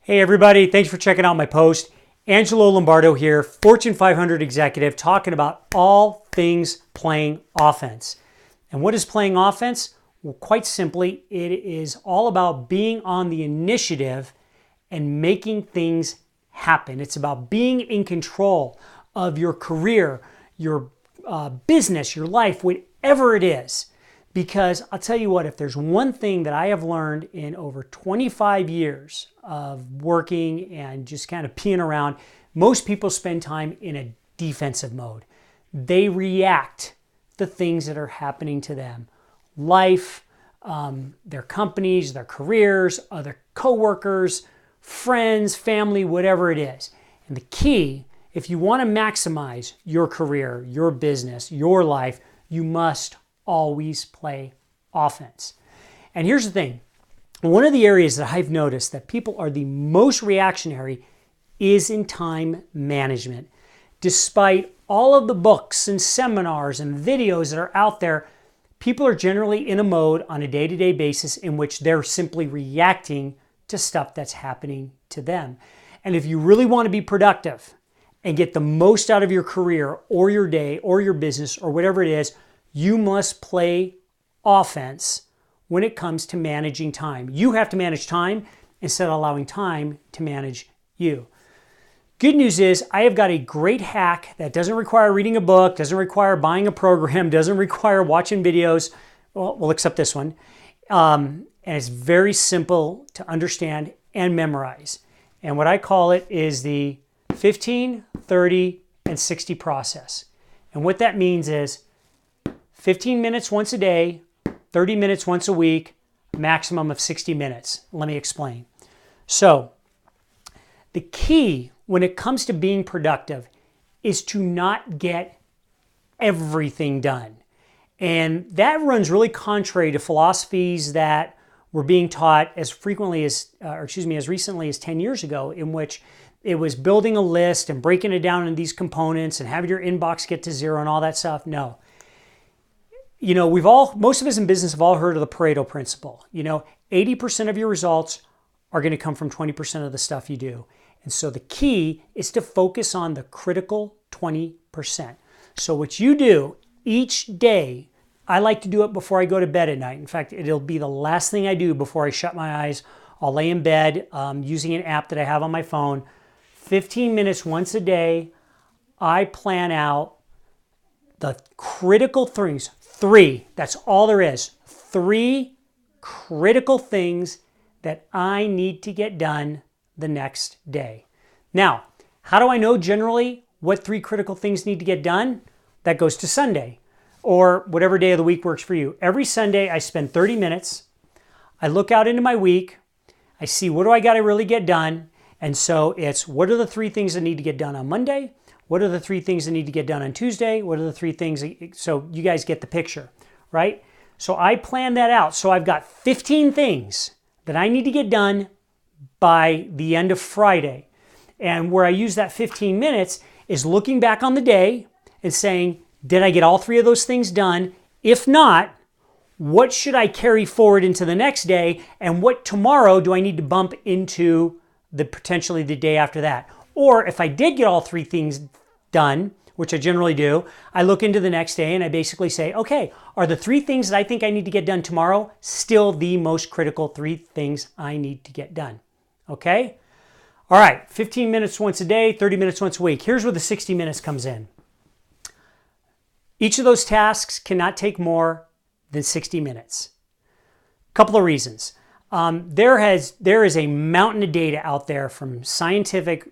Hey everybody, thanks for checking out my post. Angelo Lombardo here, Fortune 500 executive, talking about all things playing offense. And what is playing offense? Well, quite simply, it is all about being on the initiative and making things happen. It's about being in control of your career, your business, your life, whatever it is. Because I'll tell you what, if there's one thing that I have learned in over 25 years of working and just kind of peeing around, most people spend time in a defensive mode. They react to things that are happening to them. Life, their companies, their careers, other coworkers, friends, family, whatever it is. And the key, if you want to maximize your career, your business, your life, you must always play offense. And here's the thing. One of the areas that I've noticed that people are the most reactionary is in time management. Despite all of the books and seminars and videos that are out there, people are generally in a mode on a day-to-day basis in which they're simply reacting to stuff that's happening to them. And if you really want to be productive and get the most out of your career or your day or your business or whatever it is, you must play offense when it comes to managing time. You have to manage time instead of allowing time to manage you. Good news is I have got a great hack that doesn't require reading a book, doesn't require buying a program, doesn't require watching videos, well except this one. And it's very simple to understand and memorize. And what I call it is the 15, 30, and 60 process. And what that means is 15 minutes once a day, 30 minutes once a week, maximum of 60 minutes. Let me explain. So, the key when it comes to being productive is to not get everything done. And that runs really contrary to philosophies that were being taught as recently as 10 years ago, in which it was building a list and breaking it down into these components and having your inbox get to zero and all that stuff. No. You know, most of us in business have all heard of the Pareto principle. 80% of your results are going to come from 20% of the stuff you do. And so the key is to focus on the critical 20%. So what you do each day, I like to do it before I go to bed at night. In fact, it'll be the last thing I do before I shut my eyes. I'll lay in bed using an app that I have on my phone. 15 minutes once a day, I plan out the critical things. 3, that's all there is. 3 critical things that I need to get done the next day. Now, how do I know generally what 3 critical things need to get done? That goes to Sunday or whatever day of the week works for you. Every Sunday, I spend 30 minutes. I look out into my week. I see what do I got to really get done. And so it's what are the 3 things that need to get done on Monday? What are the 3 things that need to get done on Tuesday? What are the 3 things? So you guys get the picture, right? So I plan that out. So I've got 15 things that I need to get done by the end of Friday. And where I use that 15 minutes is looking back on the day and saying, did I get all 3 of those things done? If not, what should I carry forward into the next day? And what tomorrow do I need to bump into potentially the day after that? Or if I did get all 3 things done, which I generally do, I look into the next day and I basically say, okay, are the 3 things that I think I need to get done tomorrow still the most critical 3 things I need to get done? Okay? All right, 15 minutes once a day, 30 minutes once a week. Here's where the 60 minutes comes in. Each of those tasks cannot take more than 60 minutes. Couple of reasons. There is a mountain of data out there from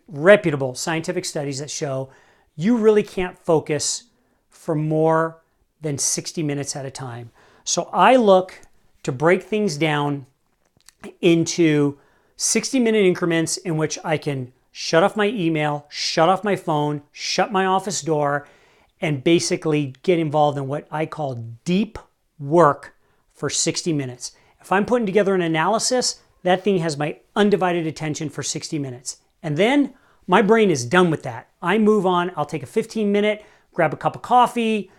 reputable scientific studies that show you really can't focus for more than 60 minutes at a time. So I look to break things down into 60-minute increments in which I can shut off my email, shut off my phone, shut my office door, and basically get involved in what I call deep work for 60 minutes. If I'm putting together an analysis, that thing has my undivided attention for 60 minutes. And then my brain is done with that. I move on. I'll take a 15-minute, grab a cup of coffee,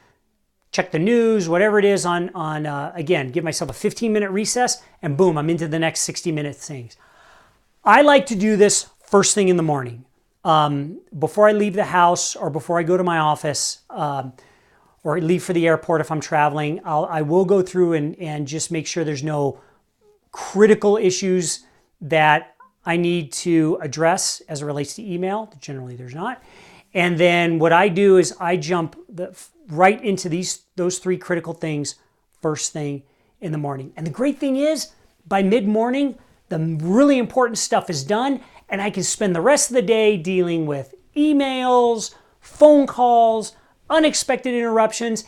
check the news, whatever it is again, give myself a 15-minute recess, and boom, I'm into the next 60-minute things. I like to do this first thing in the morning. Before I leave the house or before I go to my office or leave for the airport if I'm traveling, I will go through and just make sure there's no critical issues that I need to address as it relates to email. Generally, there's not. And then what I do is I jump right into those three critical things first thing in the morning. And the great thing is, by mid-morning, the really important stuff is done, and I can spend the rest of the day dealing with emails, phone calls, unexpected interruptions,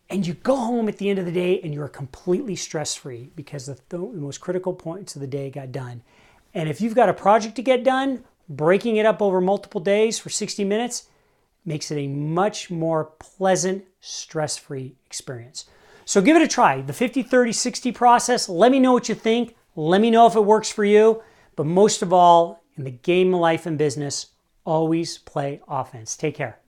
and you go home at the end of the day and you're completely stress-free because the most critical points of the day got done. And if you've got a project to get done, breaking it up over multiple days for 60 minutes makes it a much more pleasant, stress-free experience. So give it a try. The 50-30-60 process. Let me know what you think. Let me know if it works for you. But most of all, in the game of life and business, always play offense. Take care.